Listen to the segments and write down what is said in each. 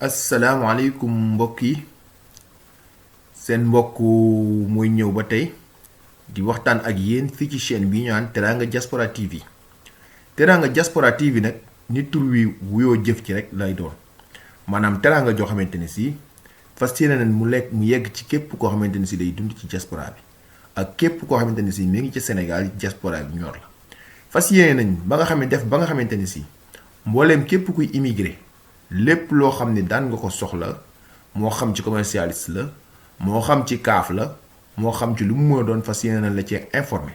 asalaamaaleykum mbokk yi seen mbokk mooy ñëw ba tey di waxtaan ak yéen fii ci chaîne bi ñu naan Teranga Diaspora TV Teranga Diaspora TV nag ni tur wi wuyoo jëf ci rek lay doon maanaam teranga joo xamante ne si fas yéene nañ mu yegg ci képp koo xamante ne si day dund ci diaspora bi ak képp koo xamante ne si mi ngi ci Sénégal diaspora bi ñor la fas yéene nañ ba nga xam ne def ba nga xamante ne si mbooleem képp kuy immigré lépp loo xam ne daan nga ko soxla moo xam ci commercialiste la moo xam ci kaaf la moo xam ci lu mu mën a doon fas yéene nañ la ci informé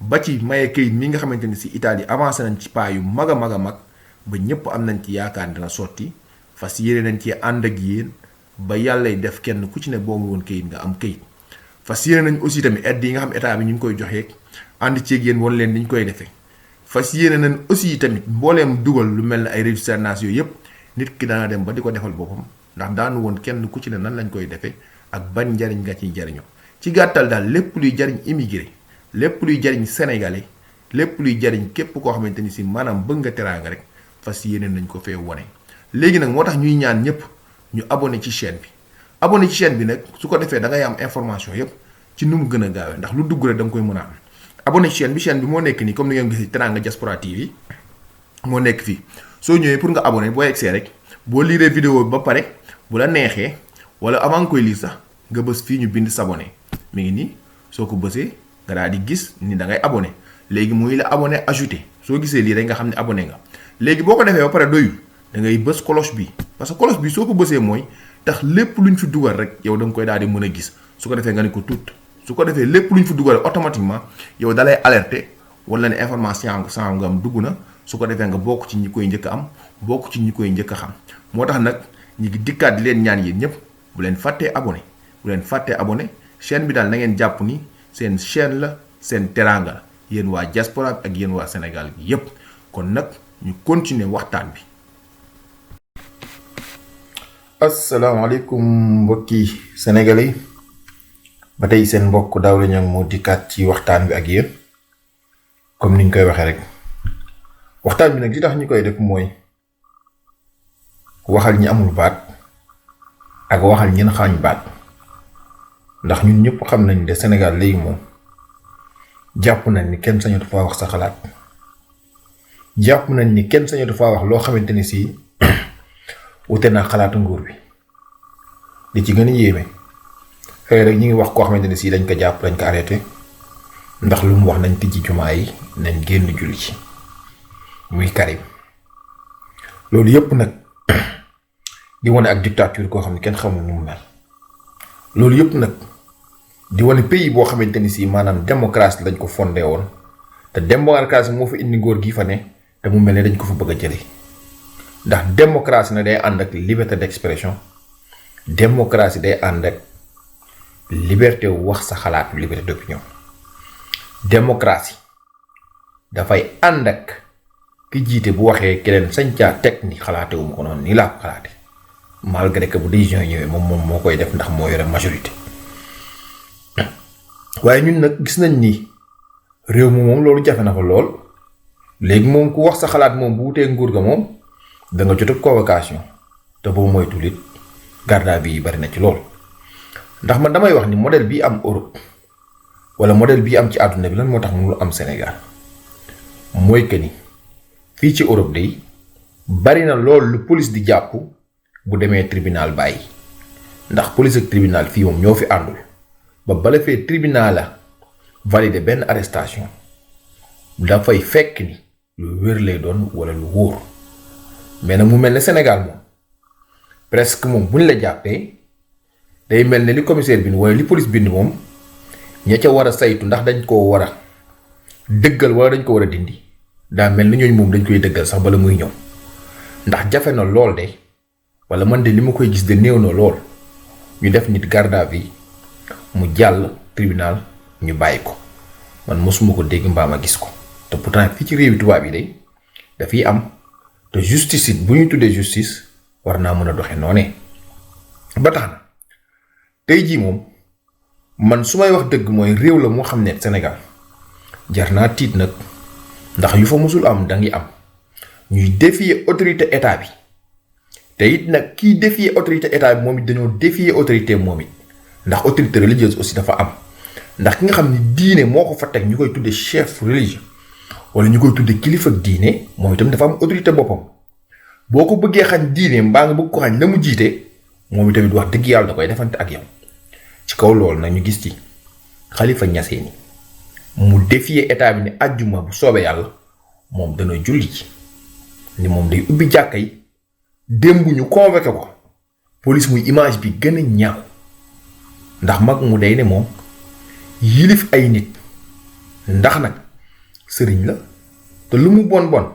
ba ci maye këyit mi nga xamante ni si Italie avancé nañ ci pas yu mag a mag a mag ba ñëpp am nañ ci yaakaar dina sotti fas yéene nañ ci ànd ak yéen ba yàllay def kenn ku ci ne boo mu woon këyit nga am këyit fas yéene nañ aussi tamit aide yi nga xam état bi ñu ngi koy joxee ànd ceeg yéen woon leen ni ñu koy defee fas yéene nañ aussi tamit mbooleem dugal lu mel ne ay registre nationaux yooyu yëpp nit ki dana dem ba di ko defal boppam ndax daanu woon kenn ku ci ne nan lañ koy defee ak ban njariñ nga ciy jariñoo ci gàttal daal lépp luy jariñ immigré lépp luy jariñ sénégalais lépp luy jariñ képp koo xamante ni si maanaam bëgg nga teraanga rek fas yéene nañ ko fee wone léegi nag moo tax ñuy ñaan ñëpp ñu abonné ci chaîne bi abonné ci chaîne bi nag su ko defee da ngay am information yëpp ci nu mu gën a gaawee ndax lu dugg rek da nga koy mën a am abonné ci chaîne bi moo nekk nii comme ni ngeen gis Teranga Diaspora TV moo nekk fii soo ñëwee pour nga abonné boo egsee rek boo liiree vidéo bi ba pare bu la neexee wala avant nga koy lire sax nga bës fii ñu bind s'abonner mi ngi nii soo ko bësee nga daal di gis ni da ngay abonné léegi muy la abonné ajouté soo gisee lii rek nga xam ne abonné nga léegi boo ko defee ba pare doyul da ngay bës cloche bi parce que cloche bi soo ko bësee mooy tax lépp luñ fi dugal rek yow da nga koy daal di mën a gis su ko defee nga ne ko tuut su ko defee lépp luñ fi dugal automatiquement yow dalay alerter wala ne information nga am dugg na su ko defee nga bokk ci ñi koy njëkk am bokk ci ñi koy njëkk a xam moo tax nag ñi ngi dikkaat di leen ñaan yéen ñëpp bu leen fàttee abonné chaîne bi daal na ngeen jàpp ni seen chaîne la seen teranga la yéen waa diaspora bi ak yéen waa Sénégal gi yépp kon nag ñu continuer waxtaan bi. asalaamaaleykum mbokki sénégalais ba tey seen mbokk Daouda Niang moo dikkaat ci waxtaan bi ak yéen comme niñ koy waxee rek waxtaan bi nag li tax ñu koy def mooy waxal ñi amul baat ak waxal ñin xaañ baat ndax ñun ñëpp xam nañ de Sénégal léegi moom jàpp nañ ni kenn sañatu faa wax sa xalaat jàpp nañ ni kenn sañatu faa wax loo xamante ni si wute naa xalaatu nguur bi li ci gën a yéeme xëy rek ñu ngi wax koo xamante ni si dañ ko jàpp dañ ko arrêté ndax lu mu wax nañ tijji jumaa yi nañ génn julli ci muy Karim loolu yëpp nag di wane ak dictature koo xam ne kenn xamul nu mu mel loolu yëpp nag di wane pays boo xamante ni si maanaam démocratie lañ ko fondé woon te démocratie moo fa indi ngóor gi fa ne te mu mel ne dañ ko fa bëgg a jëlee ndax démocratie nag day ànd ak liberté d'expression démocratie day ànd ak liberté wax sa xalaat liberté d'opinion démocratie dafay ànd ak ki jiite bu waxee keneen sañ caa teg ni xalaatewuma ko noonu nii laa ko xalaate malgré que bu décision yi ñëwee moom moo koy def ndax moo yore majorité waaye ñun nag gis nañ ni réew mi moom loolu jafe na fa lool léegi moom ku wax sa xalaat moom bu wutee nguur ga moom da nga jot ak convocation te boo moytuwul it garde à vue yi bari na ci lool ndax man damay wax ni modèle bii am Europe wala modèle bii am ci àdduna bi lan moo tax mënul am Sénégal mooy que ni fii ci Europe day bari na lool lu police di jàpp bu demee tribunal bàyyi ndax police ak tribunal fii moom ñoo fi àndul ba bala fee tribunal la valider benn arrestation dafay fekk ni lu wér lay doon wala lu wóor mais nag mu mel ne Sénégal moom presque moom buñ la jàppee day mel ne li commissaire bind wala li police bind moom ña ca war a saytu ndax dañ koo war a dëggal wala dañ ko war a dindi daa mel ni ñooñu moom dañ koy dëggal sax bala muy ñëw ndax jafe na lool de wala man de li ma koy gis de néew na lool ñu def nit garde à vue mu jàll tribunal ñu bàyyi ko man mosuma ko dégg mbaa ma gis ko te pourtant fii ci réewi tubaab yi de dafay am te justice it bu ñu tuddee justice war naa mën a doxe noonee ba tax na tey jii moom man su may wax dëgg mooy réew la moo xam ne Sénégal jar naa tiit nag ndax yu fa mosul am da ngi am ñuy défier autorité état bi te it nag kii défier autorité état bi moom it dañoo défier autorité moom it ndax autorité religieuse aussi dafa am ndax ki nga xam ni diine moo ko fa teg ñu koy tudde chef religieux wala ñu koy tudde kilifa ak diine moom itam dafa am autorité boppam boo ko bëggee xañ diine mbaa nga bëgg ko xañ la mu jiite moom itamit wax dëgg yàlla da koy defante ak yow ci kaw loolu nag ñu gis ci Khalifa Niassène mu défier état bi ne àjjuma bu soobee yàlla moom dana julli ci ni moom day ubbi jàkka yi démb ñu convoqué ko police muy image bi gën a ñaaw ndax mag mu day ne moom yilif ay nit ndax nag sëriñ la te lu mu bon bon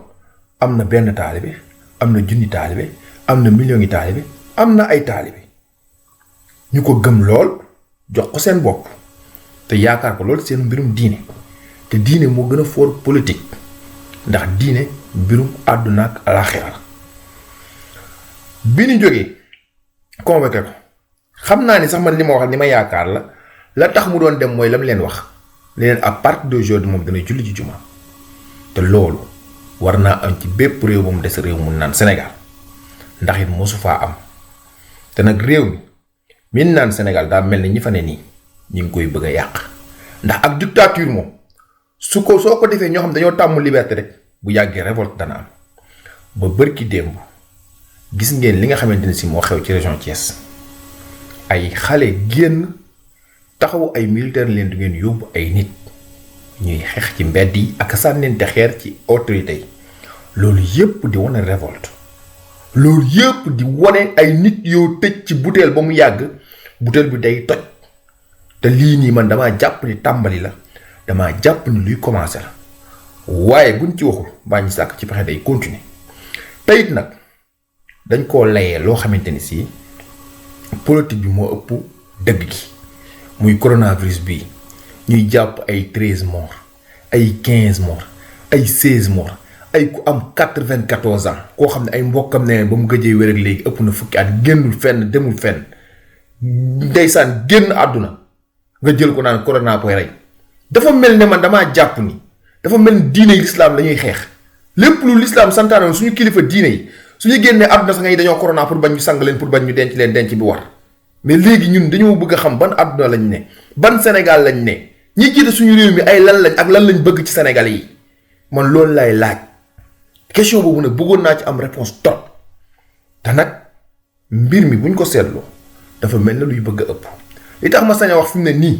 am na benn taalibe am na junni taalibe am na million yi taalibe am na ay taalibe ñu ko gëm lool jox ko seen bopp te yaakaar ko lool seen mbirum diine te diine moo gën a fort politique ndax diine mbirum àdduna ak alaaxira la bi ñu jógee convoqué ko xam naa ni sax man li ma wax ni ma yaakaar la tax mu doon dem mooy lam leen wax leen à partir d'aujourd'hui moom dana julli ci juma te loolu war naa am ci bépp réew ba mu des réew mun naan Sénégal ndax it mosu faa am te nag réew mi min naan Sénégal daa mel ni ñi fa ne nii ñu ngi koy bëgg a yàq ndax ak dictature moom soo ko defee ñoo xam dañoo tàmm liberté rek bu yàggee révolte dana am ba bërki démb gis ngeen li nga xamante ne si moo xew ci région Thiès ay xale génn taxawu ay militaire leen du ngeen yóbbu ay nit ñuy xeex ci mbedd yi ak sànnente xeer ci autorité yi loolu yépp di wane révolte loolu yépp di wane ay nit yoo tëj ci butéel ba mu yàgg butéel bi day toj te lii nii man damaa jàpp ni tàmbali la damaa jàpp ni luy commencé la waaye buñ ci waxul mbaa ñu sàkk ci pexe day continuer te it nag dañ koo layee loo xamante ni si politique bi moo ëpp dëgg gi muy coronavirus bii ñuy jàpp ay 13 morts ay 15 morts ay 16 morts ay ku am 94 ans koo xam ne ay mbokkam ne ba mu gëjee wér ak léegi ëpp na fukki at génnul fenn demul fenn ndeysaan génn àdduna nga jël ko naan corona koy rey dafa mel ne man damaa jàpp ni dafa mel ni diine yi lislaam la ñuy xeex lépp lu lislaam santaanoon suñu kilifa diine yi suñu génnee àdduna sax nga dañoo corona pour bañ ñu sang leen pour bañ ñu denc leen denc bi war mais léegi ñun dañoo bëgg a xam ban àdduna lañ ne ban Sénégal lañ ne ñi jiite suñu réew mi ay lan lañ ak lan lañ bëgg ci Sénégal yi man loolu lay laaj question boobu nag bëggoon naa ci am réponse top te nag mbir mi buñ ko seetloo dafa mel na luy bëgg a ëpp li tax ma sañ a wax fi mu ne nii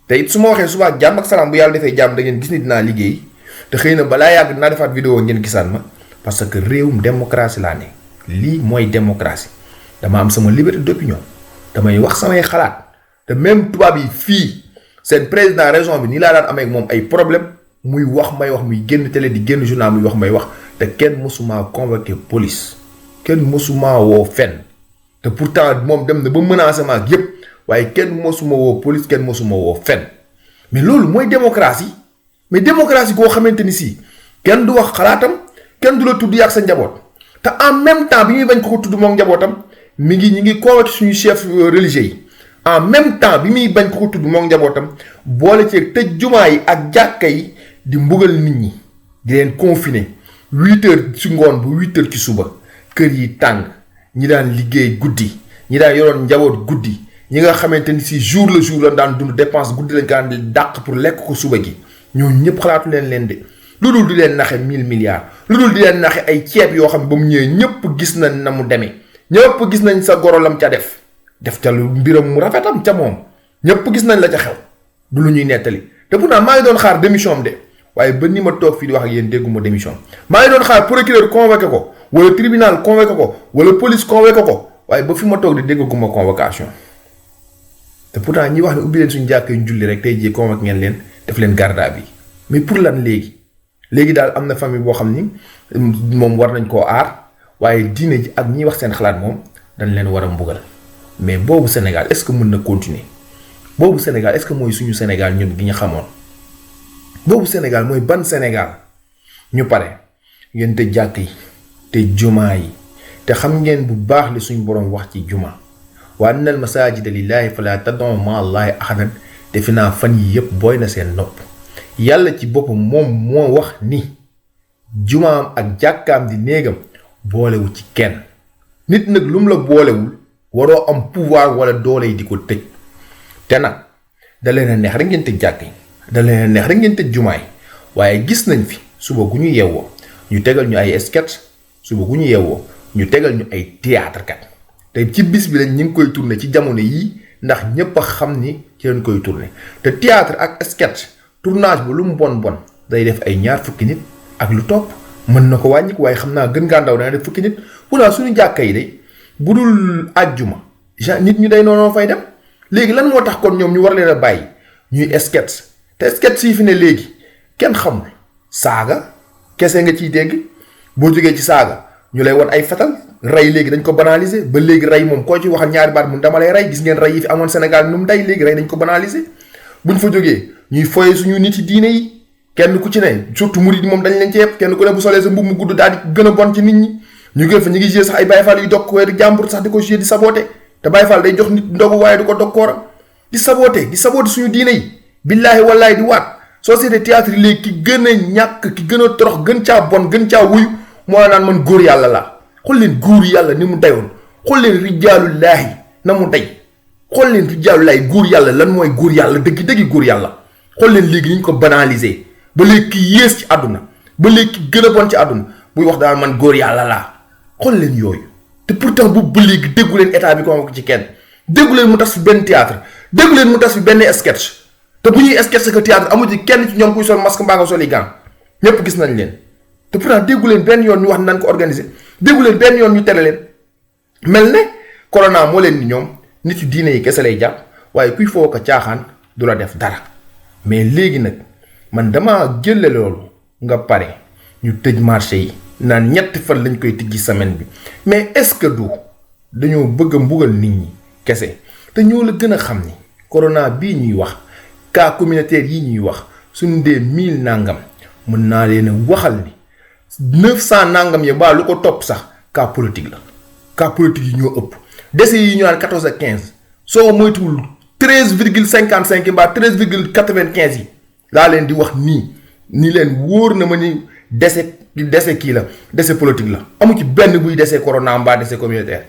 te it su ma waxee suba jàmm ak salaam bu yàlla defee jàmm da ngeen gis ni dinaa liggéey te xëy na balaa yàgg dinaa defaat vidéo ngeen gisaan ma parce que réewum démocratie laa ne lii mooy démocratie dama am sama liberté d'opinion damay wax samay xalaat te même tubaab yi fii seen président région bi nii laa daan amee ak moom ay problème muy wax may wax muy génn télé di génn journal muy wax may wax te kenn mësuma convoqué police kenn mësuma woo fenn te pourtant moom dem na ba menacé ma ak yépp waaye kenn mësuma woo police kenn mësuma woo fenn mais loolu mooy démocratie mais démocratie koo xamante ni si kenn du wax xalaatam kenn du la tudd yàgg sa njaboot te en même temps bi muy bañ ko tudd moom njabootam ñi ngi convoqué suñu chef religieux yi en même temps bi muy bañ ko tudd moom njabootam boole ci tëj jumaa yi ak jàkka yi di mbugal nit ñi di leen confiner 8h ci ngoon bu 8h ci suba kër yi tàng ñi daan liggéey guddi ñi daan yoroon njaboot guddi ñi nga xamante ni si jour le jour lañ daan dund dépense guddi lañ ko daan di dàq pour lekk ko suba gi ñooñu ñëpp xalaatu leen de lu dul di leen naxe 1000 milliards lu dul di leen naxe ay ceeb yoo xam ne ba mu ñëwee ñëpp gis nañ na mu demee ñëpp gis nañ sa goro lam ca def ca lu mbiram mu rafetam ca moom ñëpp gis nañ la ca xew du lu ñuy nettali te pourtant maa ngi doon xaar démission am de waaye ba ni ma toog fii di wax ak yéen dégguma démission maa ngi doon xaar procureur convoqué ko wala tribunal convoqué ko wala police convoqué ko waaye ba fi ma toog di dégguma convocation te pourtant ñi wax ne ubbi leen suñu jàkk yu julli rek tey jii convoqué ngeen leen def leen garde à vue mais pour lan léegi daal am na famille boo xam ni moom war nañ koo aar waaye diine ji ak ñi wax seen xalaat moom dañ leen war a mbugal mais boobu Sénégal est-ce que mën na continuer boobu Sénégal est-ce que mooy suñu Sénégal ñun gi ñu xamoon boobu Sénégal mooy ban Sénégal ñu pare ngeen tëj jàkk yi te jumaa yi te xam ngeen bu baax li suñu boroom wax ci juma wa anna al masajida lillahi fala tad'u ma'a allahi ahadan te fi naa fan yi yëpp booy na seen nopp yàlla ci boppam moom moo wax ni jumaam ak jàkkaam di néegam boolewu ci kenn nit nag lu mu la boolewul waroo am pouvoir wala doole yi di ko tëj te nag da leen a neex rek ngeen tëj jàkk yi da leen a neex rek ngeen tëj jumaa yi waaye gis nañ fi suba gu ñu yeewoo ñu tegal ñu ay sketch suba gu ñu yeewoo ñu tegal ñu ay théâtre kat te ci bis bi lañ ñu ngi koy tourner ci jamono yii ndax ñëpp a xam ni ci lañ koy tourner te théâtre ak sketch tournage ba lu mu bon bon day def ay ñaar fukki nit ak lu topp mën na ko wàññi waaye xam naa gën ngaa ndaw dana def fukki nit wala suñu jàkka yi de bu dul àjjuma nit ñu day noonu fay dem léegi lan moo tax kon ñoom ñu war leen a bàyyi ñuy sketch te sketch yi fi ne léegi kenn xamul saaga kese nga ciy dégg boo jógee ci saaga ñu lay won ay fetal rey léegi dañ ko banaliser ba léegi rey moom koo ci waxal ñaari baat mun dama lay rey gis ngeen rey yi fi amoon Sénégal nu mu day léegi rey dañ ko banaliser buñ fa jógee ñuy foye suñu nit yi diine yi kenn ku ci ne surtout murid moom dañ leen ci yëpp kenn ku ne bu solee sa mbubb mu gudd daal di gën a bon ci nit ñi ñu gën fa ñu ngi gée sax ay Baye Fall yu dog ko weeru jàmbur sax di ko gée di saboté te Baye Fall day jox nit ndogu waaye du ko dog kooram di saboté suñu diine yi billaahi wallaahi di waat société théâtre yi léegi ki gën a ñàkk ki gën a torox gën caa bon gën caa wuyu moo naan man góor yàlla la xool leen góor yàlla ni mu dayoon xool leen rijaalullaahi na mu day xool leen rijaalullaahi góor yàlla lan mooy góor yàlla dëgg-dëgg góor yàlla xool leen léegi ni ñu ko banaliser ba léegi ki yées ci àdduna ba léegi ki gën a bon ci àdduna buy wax daal man góor yàlla laa xool leen yooyu te pourtant bu ba léegi déggu leen état bi ko ci kenn déggu leen mu tas fi benn théâtre déggu leen mu tas fi benn sketch te bu ñuy sketch que théâtre amu ci kenn ci ñoom kuy sol masque mbaa nga soli gant ñëpp gis nañ leen te pourtant déggu leen benn yoon ñu wax nan ko organiser déggu leen benn yoon ñu tere leen mel ne corona moo leen ni ñoom nit yu diine yi kese lay jàpp waaye kuy foo ko caaxaan du la def dara mais léegi nag man dama jëlle loolu nga pare ñu tëj marché yi naan ñetti fan lañ koy tijji semaine bi mais est-ce que du dañoo bëgg a mbugal nit ñi kese te ñoo la gën a xam ni corona bii ñuy wax cas communautaire yi ñuy wax suñu dee 1000 nangam mën naa leen a waxal ni 900 nangam ya baa lu ko topp sax cas politique la cas politique yi ñoo ëpp décès yi ñu naan 14 ak 15 soo moytuwul 13,55 mbaa 13,95 yi laa leen di wax nii leen wóor na ma ni décès kii la décès politique la amu ci benn buy décès corona mbaa décès communautaire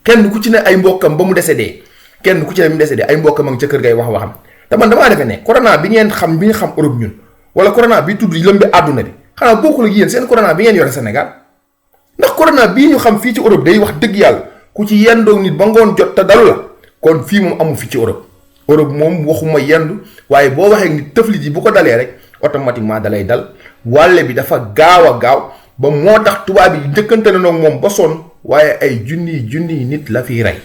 kenn ku ci ne ay mbokkam ba mu décédé kenn ku ci ne mu décédé ay mbokkam ak ca kër gay wax waxam te man damaa defee ne corona bi ngeen xam bi ñu xam Europe ñun wala corona bi tudd lëmbi àdduna bi xanaa bokkul ak yéen seen corona bi ngeen yore Sénégal ndax corona bii ñu xam fii ci Europe day wax dëgg yàlla ku ci yendoog nit ba ngoon jot te dalu la kon fii moom amul fii ci Europe moom waxuma yendu waaye boo waxee nit tëflit yi bu ko dalee rek automatiquement dalay dal wàlle bi dafa gaaw a gaaw ba moo tax tubaab yi njëkkante na noog moom ba sonn waaye ay junniy nit la fiy rey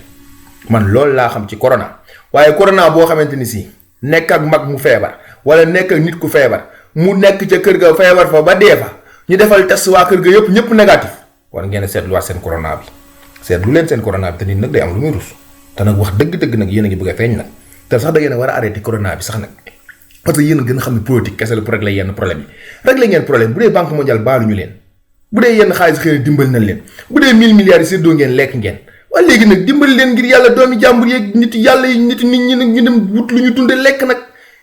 man loolu laa xam ci corona waaye corona boo xamante ni si nekk ak mag mu feebar wala nekk ak nit ku feebar mu nekk ca kër ga feebar fa ba dee fa ñu defal test waa kër ga ñëpp négatif war ngeen a seetluwaat seen corona bi seetlu leen seen corona bi te nit nag day am lu muy rus te nag wax dëgg nag yéen a ngi bëgg a feeñ nag te sax da ngeen a war a arrêté corona bi sax nag parce que yéen a gën a xam ne politique kese la pour régler yenn problème yi régler ngeen problème bu dee banque mondiale baaluñu leen bu dee yenn xaalis xëy na dimbali nañ leen bu dee 1000 milliards yi séddoo ngeen lekk ngeen waaye léegi nag dimbali leen ngir yàlla doomi jàmbur yeeg nit yàlla yi nit ñi nag ñu dem wut lu ñu dunde lekk nag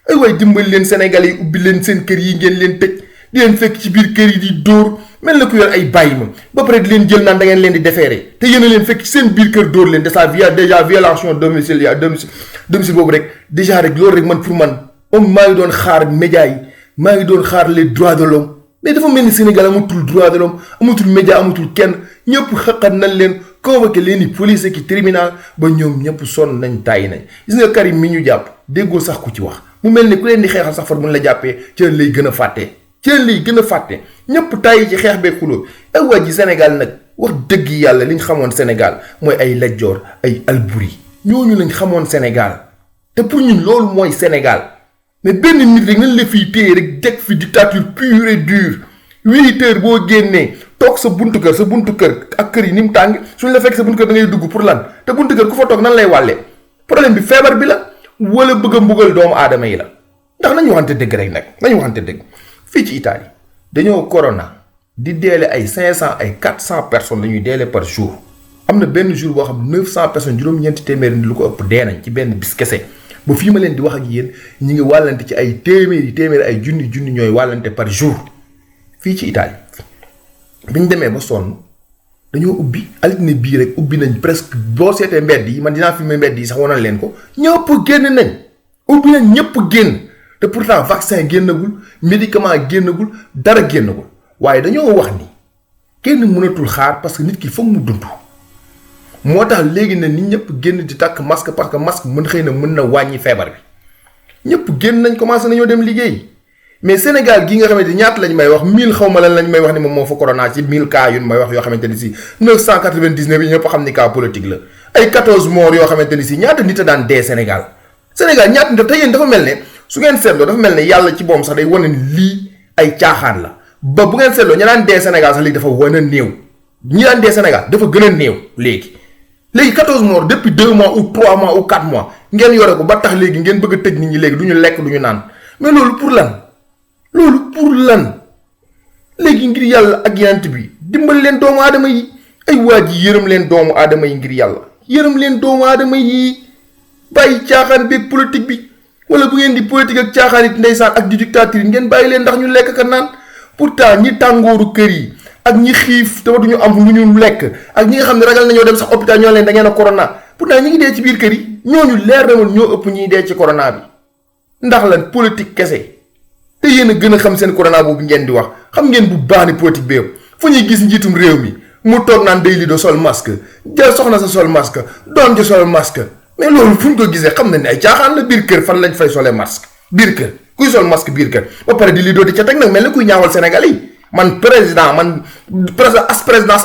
ay waay dimbali leen Sénégalais yi ubbi leen seen kër yi ngeen leen tëj di leen fekk ci biir kër yi di dóor mel na ku yor ay bàyyi ma ba pare di leen jël naan da ngeen leen di defeere te yéen a leen fekk ci seen biir kër dóor leen de ça via déjà violation domicile boobu rek déjà rek loolu rek man pour man maa ngi doon xaar média yi maa ngi doon xaar les droits de l'homme mais dafa mel ni Sénégal amatul droit de l'homme amatul média amatul kenn ñëpp xaqat nañ leen convoqué leen ni police ki tribunal ba ñoom ñëpp sonn nañ tàyyi nañ gis nga Karim mi ñu jàpp déggoo sax ku ci wax mu mel ni ku leen di xeexal sax far mun la jàppee ci leen lay gën a fàtte ñëpp tàyyi ci xeex bee xuloo ay waa ji Sénégal nag wax dëgg yàlla li ñu xamoon Sénégal mooy ay Lat Joor ay Alburi ñooñu lañ xamoon Sénégal te pour ñun loolu mooy Sénégal mais benn nit rek nañ la fiy téye rek teg fi dictature pure et dure 8 heures boo génnee toog sa buntu kër ak kër yi ni mu tàng suñ la fekk sa buntu kër da ngay dugg pour lan te buntu kër ku fa toog nan lay wàllee problème bi feebar bi la wala bëgg a mbugal doomu aadama yi la ndax nañu waxante dëgg rek nag nañu waxante dëgg fii ci Italie dañoo corona di deele ay 500 ay 400 personnes la ñuy deele par jour am na benn jour boo xam 900 personnes juróom-ñeenti téeméeri lu ko ëpp dee nañ ci benn bis kese ba fii ma leen di wax ak yéen ñi ngi wàllante ci ay téeméeri ay junni ñooy wàllante par jour fii ci Italie bi ñu demee ba sonn dañoo ubbi altine bii rek ubbi nañ presque boo seetee mbedd yi man dinaa filmer mbedd yi sax wanal leen ko ñëpp génn nañ ubbi nañ ñëpp génn te pourtant vaccin génnagul médicament génnagul dara génnagul waaye dañoo wax ni kenn mënatul xaar parce que nit ki foog mu dund moo tax léegi ne nit ñëpp génn di takk masque parce que masque xëy na mën na wàññi feebar bi ñëpp génn nañ commencé nañoo dem liggéey mais Sénégal gi nga xamante ni ñaata lañ may wax 1000 xaw ma lan lañ may wax ni moom moo fa corona ci 1000 cas yu may wax yoo xamante ni si 999 yi ñëpp xam ni cas politique la ay 14 morts yoo xamante ni si ñaata nit a daan dee Sénégal ñaata nit te yéen dafa mel ne su ngeen seetloo dafa mel ne yàlla ci boom sax day wane ni lii ay caaxaan la ba bu ngeen seetloo ñi daan dee Sénégal sax léegi dafa wan a néew ñi daan dee Sénégal dafa gën a néew léegi 14 morts depuis 2 mois ou 3 mois ou 4 mois ngeen yore ko ba tax léegi ngeen bëgg a tëj nit ñi léegi du ñu lekk du ñu naan mais loolu pour lan léegi ngir yàlla ak yant bi dimbali leen doomu aadama yi ay waa ji yërëm leen doomu aadama yi ngir yàlla yërëm leen doomu aadama yi bàyyi caaxaan beeg politique bi wala bu ngeen di politique ak caaxaan it ndeysaan ak di dictature yi ngeen bàyyi leen ndax ñu lekk ka naan pourtant ñi tàngooru kër yi ak ñi xiif te duñu am lu ñu lekk ak ñi nga xam ne ragal nañoo dem sax hôpital ñoo leen da ngeen a corona pourtant ñi ngi dee ci biir kër yi ñooñu leer na woon ñoo ëpp ñiy dee ci corona bi ndax lan politique kese te yéen a gën a xam seen corona boobu ngeen di wax xam ngeen bu baax ni politique bi yëpp fu ñuy gis njiitum réew mi mu toog naan day lido sol masque jël soxna sa sol masque doom ji sol masque mais loolu fu ñu ko gisee xam na ne ay caaxaan la biir kër fan lañ fay solee masque biir kër kuy sol masque biir kër ba pare di lido di ca teg nag mel ni kuy ñaawal Sénégal yi man présidence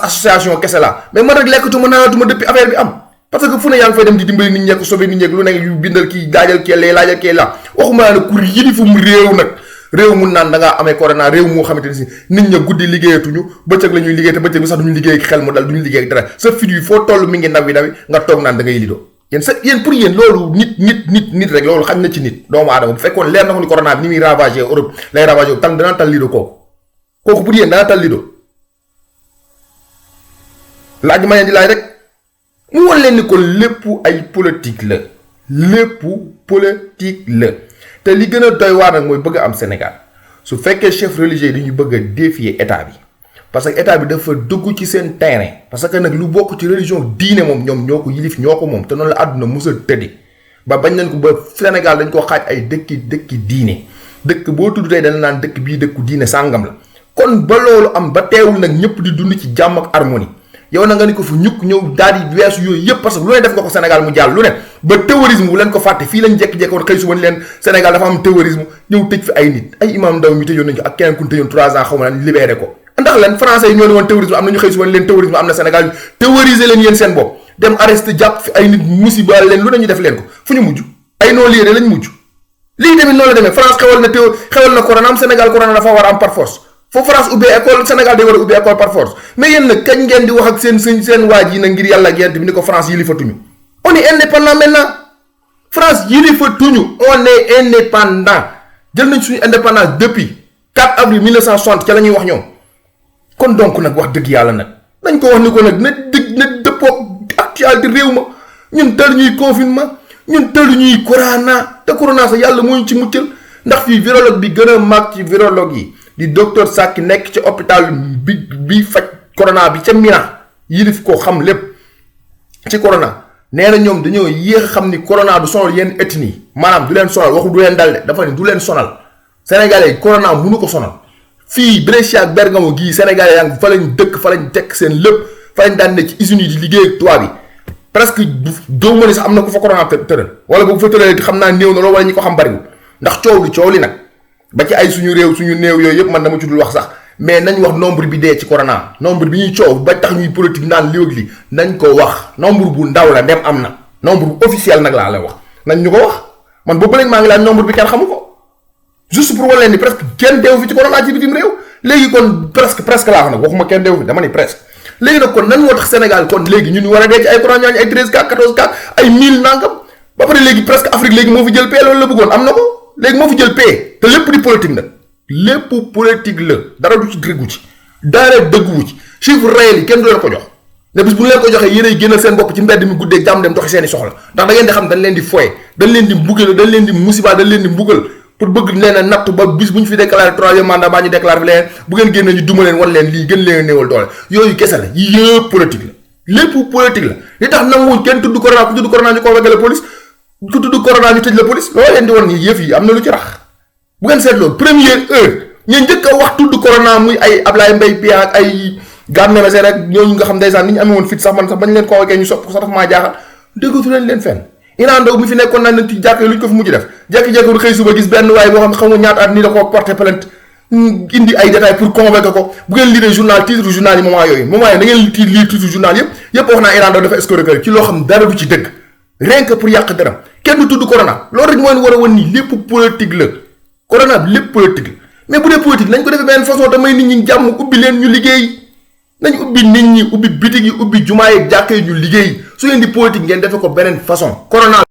association kese la mais man rek lekkatuma naanatuma depuis affaire bi am parce que fu ne yaa ngi fay dem di dimbali nit ñekk sobe nit ñekk lu nekk yu bindal kii daajal kee lee laajal kee la waxuma naa ne kur yilifum réew nag réew mun naan da ngaa amee corona réew moo xamante ni si nit ña guddi liggéeyatuñu bëccëg la ñuy liggéey te bëccëg bi sax duñu liggéey ak xel mu dal duñu liggéey ak dara sa fit yi foo toll mi ngi nawi nga toog naan da ngay lido yéen pour yéen loolu nit rek loolu xañ na ci nit doomu aadama bu fekkoon leer na ko ni corona bi ni muy ravagé Europe lay ravagé tal danaa tal lido kooku pour yéen dana tal lido laaj ma leen di laaj rek mu wan leen ni ko lépp ay politique la te li gën a doy waar nag mooy bëgg a am Sénégal su fekkee chef religieux yi dañuy bëgg a défier état bi parce que état bi dafa dugg ci seen terrain parce que nag lu bokk ci religion diine moom ñoom ñoo ko yilif ñoo ko moom te noonu la àdduna mos a tëddi ba bañ nañ ko ba Sénégal dañ ko xaaj ay dëkki diine dëkk boo tudd tey dana naan dëkk bii dëkku diine sàngam la kon ba loolu am ba teewul nag ñëpp di dund ci jàmm ak harmonie yow na nga ni ko fu ñukk ñëw daal di weesu yooyu yëpp parce que lu ne def nga ko Sénégal mu jàll lu ne ba terrorisme bu leen ko fàtte fii lañ jekki-jekki woon xëy suba ni leen Sénégal dafa am terrorisme ñëw tëj fi ay nit ay imam Ndaw mi tëjoon nañu ko ak keneen ku ñu tëjoon 3 ans xaw ma naan libéré ko ndax lan français yi ñoo ne woon terrorisme am nañu xëy suba ni leen terrorisme am na Sénégal terroriser leen yéen seen bopp dem arrêté jàpp fi ay nit musiba leen lu ne ñu def leen ko fu ñu mujj ay noo liéré lañ mujj lii tamit noonu la demee France xewal na corona am Sénégal corona dafa war a am par force foo France ubbi école Sénégal day war a ubbi école par force mais yéen nag kañ ngeen di wax ak seen waaj yi nag ngir yàlla ak yent bi ni ko France yilifatuñu on est indépendant maintenant France yilifatuñu on est indépendant jël nañ suñu indépendance depuis 4 avril 1960 ca la ñuy wax ñoom kon donc nag wax dëgg yàlla nag dañ ko wax ni ko nag na dëppoo actualité réew ma ñun tëlu ñuy confinement ñun tëlu ñuy corona te corona sax yàlla moo ñu ci muccal ndax fii virologue bi gën a mag ci virologue yi di docteur Sakki nekk ci hôpital bi faj corona bi ca Milan yilif ko xam lépp ci corona nee na ñoom dañoo yéex a xam ni corona du sonal yenn ethnie maanaam du leen sonal waxu du leen dal de dafa ne du leen sonal sénégalais yi corona mënu ko sonal fii Brescia ak Bergamo gii sénégalais yaa ngi fa lañ dëkk fa lañ tekk seen lépp fa lañ daan ne ci usines yi di liggéey ak tubaab yi presque doo ma ni sax am na ku fa corona tëral wala bu fa tëralee xam naa néew na loolu wala ñi ko xam bariwul ndax coow li nag ba ci ay suñu réew suñu néew yooyu yëpp man dama ci dul wax sax mais nañ wax nombre bi dee ci corona nombre bi ñuy coow ba tax ñuy politique naan lii ak lii nañ ko wax nombre bu ndaw la dem am na nombre bu officiel nag laa lay wax nañ ñu ko wax man boobu léegi maa ngi laaj nombre bi kenn xamu ko juste pour wane ni presque kenn deewu fi ci corona ci bitim réew léegi kon presque laa wax nag waxuma kenn deewu fi dama ni presque léegi nag kon nan moo tax Sénégal kon léegi ñun war a dee ci ay corona ñooñu ay 13 cas 14 cas ay 1000 nangam ba pare léegi presque Afrique léegi moo fi jël paie loolu la bëggoon am na ko léegi moo fi jël paie te lépp di politique nag lépp politique la dara du ci dëggu ci dara dëgguwu ci chiffre réel yi kenn du leen ko jox ne bis bu ñu leen ko joxee yéenay génnal seen bopp ci mbedd mi guddeeg jàmm dem doxi seen i soxla ndax da ngeen di xam dañ leen di foye dañ leen di mbugal dañ leen di musiba dañ leen di mbugal pour bëgg leen a natt ba bis bu ñu fi déclaré troisième mandat baa ñu déclaré fi leen bu ngeen génne ñu duma leen wan leen lii gën leen a néewal doole yooyu kese la yii yëpp politique la lépp politique la li tax nanguwuñ kenn tudd corona ku tudd corona ñu convoqué la police ku tudd corona ñu tëj la police loolu leen di wan nii yëf yi am na lu ci rax bu ngeen seetloo première heure ñu njëkk a wax tudd corona muy ay Ablaye Mbaye Pia ak ay Gana Messere rek ñooñu nga xam ndeysaan ni ñu amee woon fit sax man sax bañ leen convoqué ñu sopp ko sax dafa maa jaaxal déggatu leen fenn Iran Ndao mi fi nekkoon naan ci jàkkee lu ñu ko fi mujj def jékki-jékki xëy suba gis benn waaye boo xam ne xamu ñaata at nii da koo porté plainte indi ay détails pour convoquer ko bu ngeen lire journal titre journal yi moment yooyu da ngeen lire titre journal yëpp wax naa Iran Ndao dafa escroquerie ci loo xam dara du ci dëgg rien que pour yàq dara kenn du tudd corona loolu rek mooy war a wan nii lépp politique la corona bi lépp politique la mais bu dee politique nañ ko defee benn façon damay nit ñi jàmm ubbi leen ñu liggéey nañ ubbi nit ñi ubbi bitig yi ubbi jumaa yi jàkkee ñu liggéey su ngeen di politique ngeen defe ko beneen façon corona